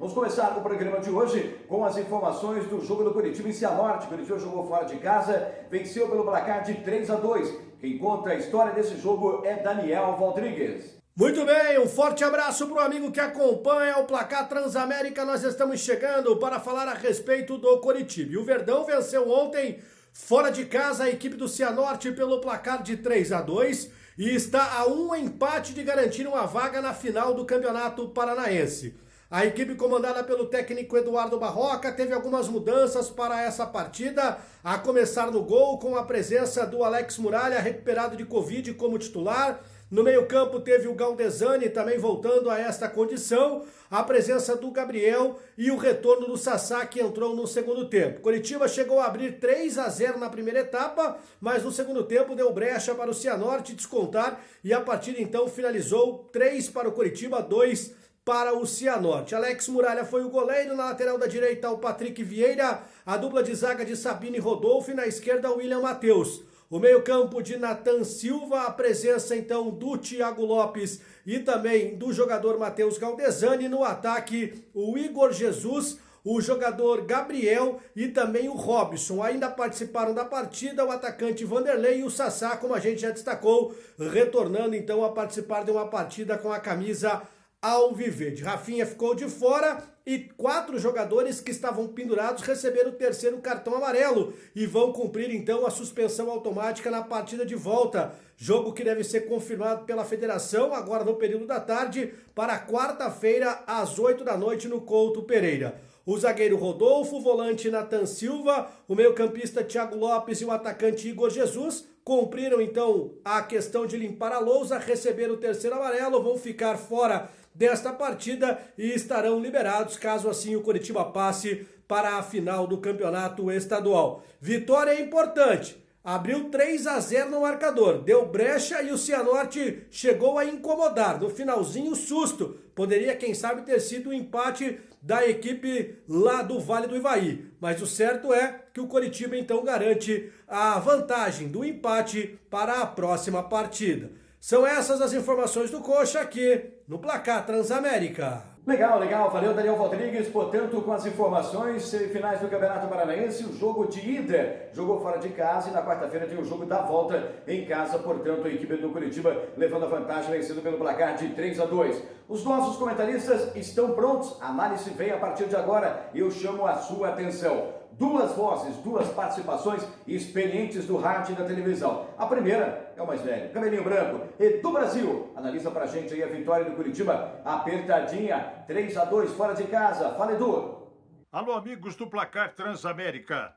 Vamos começar o programa de hoje com as informações do jogo do Curitiba em Cianorte. Curitiba jogou fora de casa, venceu pelo placar de 3-2. Quem conta a história desse jogo é Daniel Rodrigues. Muito bem, um forte abraço para o amigo que acompanha o Placar Transamérica. Nós estamos chegando para falar a respeito do Coritiba. E o Verdão venceu ontem, fora de casa, a equipe do Cianorte pelo placar de 3-2 e está a um empate de garantir uma vaga na final do Campeonato Paranaense. A equipe comandada pelo técnico Eduardo Barroca teve algumas mudanças para essa partida, a começar no gol com a presença do Alex Muralha, recuperado de Covid como titular. No meio-campo teve o Galdesani também voltando a esta condição, a presença do Gabriel e o retorno do Sassá, que entrou no segundo tempo. Coritiba chegou a abrir 3-0 na primeira etapa, mas no segundo tempo deu brecha para o Cianorte descontar e a partida então finalizou 3 para o Coritiba, 2 para o Cianorte. Alex Muralha foi o goleiro, na lateral da direita o Patrick Vieira, a dupla de zaga de Sabino e Rodolfo e na esquerda o William Matheus. O meio-campo de Nathan Silva, a presença então do Thiago Lopes e também do jogador Matheus Galdesani. No ataque, o Igor Jesus, o jogador Gabriel e também o Robson. Ainda participaram da partida o atacante Vanderlei e o Sassá, como a gente já destacou, retornando então a participar de uma partida com a camisa alviverde. Rafinha ficou de fora e 4 jogadores que estavam pendurados receberam o terceiro cartão amarelo e vão cumprir então a suspensão automática na partida de volta. Jogo que deve ser confirmado pela federação agora no período da tarde para quarta-feira às 8 da noite no Couto Pereira. O zagueiro Rodolfo, o volante Nathan Silva, o meio-campista Thiago Lopes e o atacante Igor Jesus cumpriram então a questão de limpar a lousa, receberam o terceiro amarelo, vão ficar fora desta partida e estarão liberados caso assim o Coritiba passe para a final do campeonato estadual. Vitória é importante. Abriu 3-0 no marcador, deu brecha e o Cianorte chegou a incomodar. No finalzinho, susto. Poderia, quem sabe, ter sido o empate da equipe lá do Vale do Ivaí. Mas o certo é que o Coritiba então garante a vantagem do empate para a próxima partida. São essas as informações do Coxa aqui no Placar Transamérica. Legal. Valeu, Daniel Rodrigues. Portanto, com as informações, semifinais do Campeonato Paranaense, o jogo de ida jogou fora de casa e na quarta-feira tem o jogo da volta em casa. Portanto, a equipe do Curitiba levando a vantagem, vencendo pelo placar de 3-2. Os nossos comentaristas estão prontos. A análise vem a partir de agora e eu chamo a sua atenção. 2 vozes, 2 participações experientes do rádio e da televisão. A primeira é o mais velho, cabelinho branco, Edu Brasil. Analisa pra gente aí a vitória do Curitiba, apertadinha, 3-2 fora de casa. Fala, Edu. Alô, amigos do Placar Transamérica.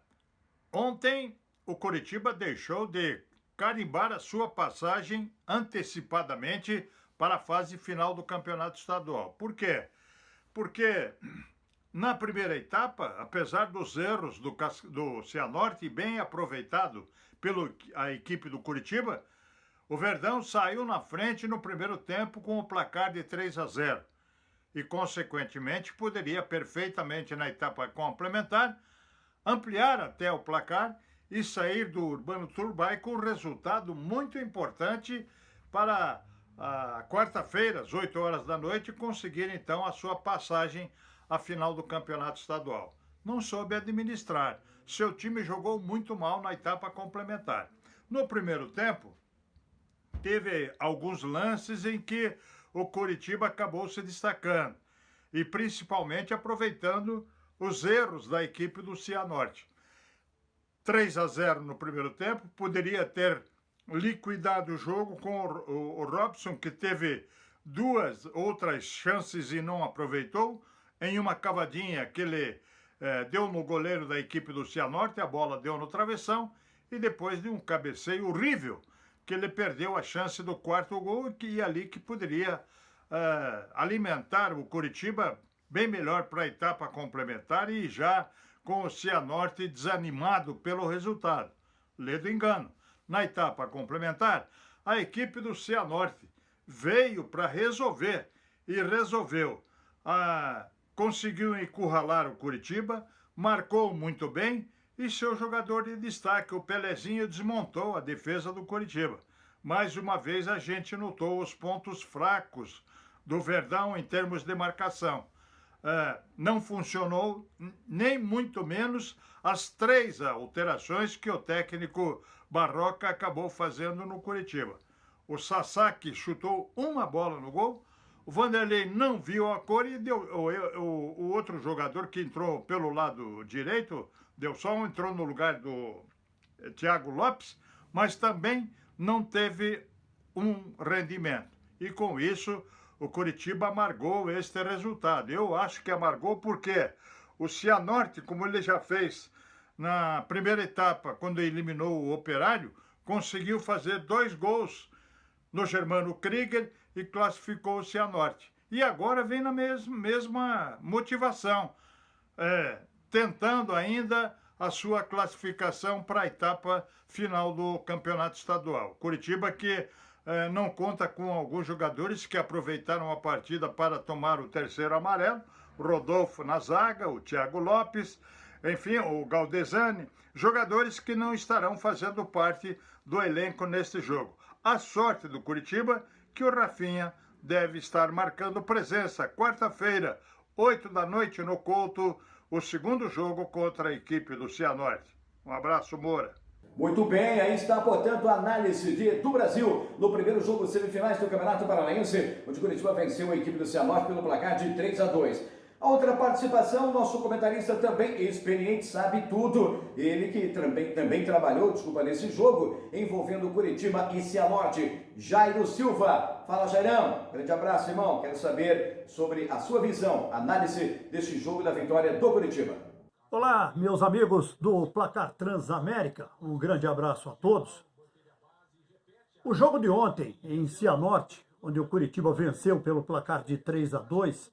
Ontem, o Curitiba deixou de carimbar a sua passagem antecipadamente para a fase final do Campeonato Estadual. Por quê? Porque na primeira etapa, apesar dos erros do Cianorte, bem aproveitado pela equipe do Curitiba, o Verdão saiu na frente no primeiro tempo com o placar de 3-0 e, consequentemente, poderia perfeitamente na etapa complementar ampliar até o placar e sair do Urbano Turbay com um resultado muito importante para a quarta-feira, às 8 horas da noite, conseguir então a sua passagem à final do Campeonato Estadual. Não soube administrar. Seu time jogou muito mal na etapa complementar. No primeiro tempo, teve alguns lances em que o Coritiba acabou se destacando e principalmente aproveitando os erros da equipe do Cianorte. 3-0 no primeiro tempo, poderia ter liquidado o jogo com o Robson, que teve 2 outras chances e não aproveitou. Em uma cavadinha que ele deu no goleiro da equipe do Cianorte, a bola deu no travessão, e depois de um cabeceio horrível, que ele perdeu a chance do 4º gol, e ali que poderia alimentar o Coritiba bem melhor para a etapa complementar e já com o Cianorte desanimado pelo resultado. Lê do engano. Na etapa complementar, a equipe do Cianorte veio para resolver e resolveu. Conseguiu encurralar o Curitiba, marcou muito bem e seu jogador de destaque, o Pelezinho, desmontou a defesa do Curitiba. Mais uma vez a gente notou os pontos fracos do Verdão em termos de marcação. não funcionou, nem muito menos as 3 alterações que o técnico Barroca acabou fazendo no Coritiba. O Sasaki chutou uma bola no gol, o Vanderlei não viu a cor e deu, o outro jogador que entrou pelo lado direito, Delson, entrou no lugar do Thiago Lopes, mas também não teve um rendimento. E com isso, o Coritiba amargou este resultado. Eu acho que amargou porque o Cianorte, como ele já fez na primeira etapa, quando eliminou o Operário, conseguiu fazer 2 gols no Germano Krieger e classificou o Cianorte. E agora vem na mesma motivação, tentando ainda a sua classificação para a etapa final do campeonato estadual. Curitiba que não conta com alguns jogadores que aproveitaram a partida para tomar o 3º amarelo, o Rodolfo na zaga, o Thiago Lopes, enfim, o Galdesani, jogadores que não estarão fazendo parte do elenco neste jogo. A sorte do Curitiba que o Rafinha deve estar marcando presença quarta-feira, 8 da noite no Couto, o segundo jogo contra a equipe do Cianorte. Um abraço, Moura. Muito bem, aí está, portanto, a análise do Brasil no primeiro jogo semifinais do Campeonato Paranaense, onde Curitiba venceu a equipe do Cianorte pelo placar de 3-2. A outra participação, nosso comentarista também experiente, sabe tudo. Ele que também trabalhou, nesse jogo envolvendo Curitiba e Cianorte. Jairo Silva. Fala, Jairão. Grande abraço, irmão. Quero saber sobre a sua visão, análise deste jogo da vitória do Curitiba. Olá, meus amigos do Placar Transamérica. Um grande abraço a todos. O jogo de ontem em Cianorte, onde o Curitiba venceu pelo placar de 3-2,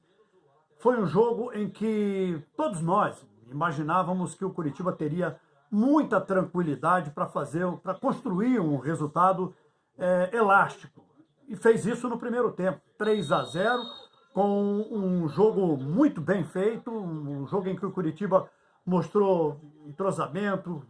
foi um jogo em que todos nós imaginávamos que o Curitiba teria muita tranquilidade para construir um resultado elástico. E fez isso no primeiro tempo, 3-0, com um jogo muito bem feito, um jogo em que o Curitiba mostrou entrosamento,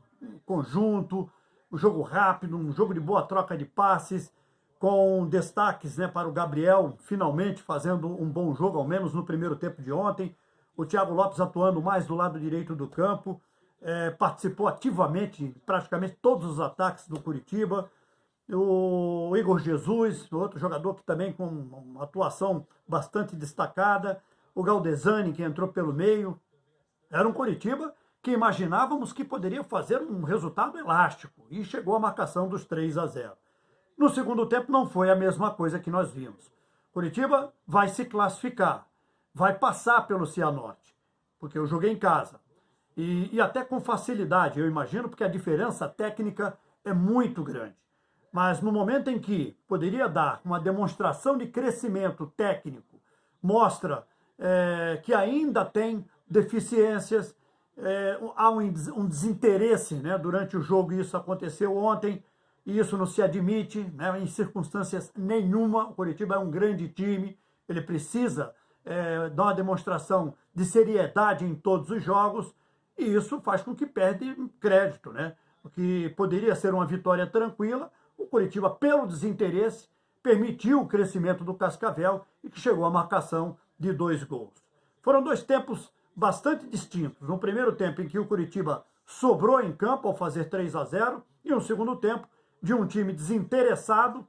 conjunto, um jogo rápido, um jogo de boa troca de passes, com destaques para o Gabriel, finalmente fazendo um bom jogo, ao menos no primeiro tempo de ontem. O Thiago Lopes atuando mais do lado direito do campo, participou ativamente em praticamente todos os ataques do Curitiba. O Igor Jesus, outro jogador que também com uma atuação bastante destacada. O Galdesani, que entrou pelo meio. Era um Curitiba que imaginávamos que poderia fazer um resultado elástico, e chegou a marcação dos 3-0. No segundo tempo não foi a mesma coisa que nós vimos. Curitiba vai se classificar, vai passar pelo Cianorte, porque eu joguei em casa. E até com facilidade, eu imagino, porque a diferença técnica é muito grande. Mas no momento em que poderia dar uma demonstração de crescimento técnico, mostra que ainda tem deficiências, há um desinteresse durante o jogo, e isso aconteceu ontem. E isso não se admite, em circunstâncias nenhuma. O Curitiba é um grande time, ele precisa dar uma demonstração de seriedade em todos os jogos, e isso faz com que perde crédito, O que poderia ser uma vitória tranquila, o Curitiba, pelo desinteresse, permitiu o crescimento do Cascavel e que chegou à marcação de 2 gols. Foram 2 tempos bastante distintos. No primeiro tempo, em que o Curitiba sobrou em campo ao fazer 3-0, e no segundo tempo, de um time desinteressado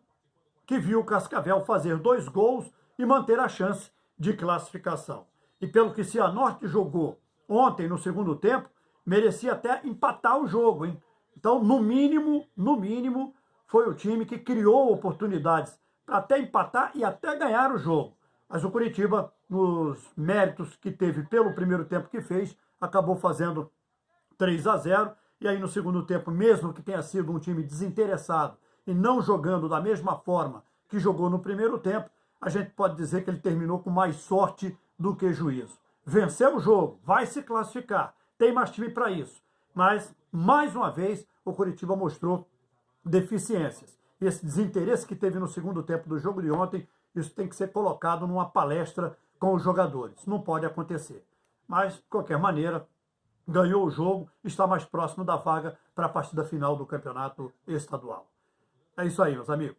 que viu o Cascavel fazer 2 gols e manter a chance de classificação. E pelo que Cianorte jogou ontem no segundo tempo, merecia até empatar o jogo, hein? Então, no mínimo, foi o time que criou oportunidades para até empatar e até ganhar o jogo. Mas o Curitiba, nos méritos que teve pelo primeiro tempo que fez, acabou fazendo 3-0. E aí no segundo tempo, mesmo que tenha sido um time desinteressado e não jogando da mesma forma que jogou no primeiro tempo, a gente pode dizer que ele terminou com mais sorte do que juízo. Venceu o jogo, vai se classificar, tem mais time para isso. Mas, mais uma vez, o Curitiba mostrou deficiências. E esse desinteresse que teve no segundo tempo do jogo de ontem, isso tem que ser colocado numa palestra com os jogadores. Não pode acontecer. Mas, de qualquer maneira, ganhou o jogo, está mais próximo da vaga para a partida final do campeonato estadual. É isso aí, meus amigos.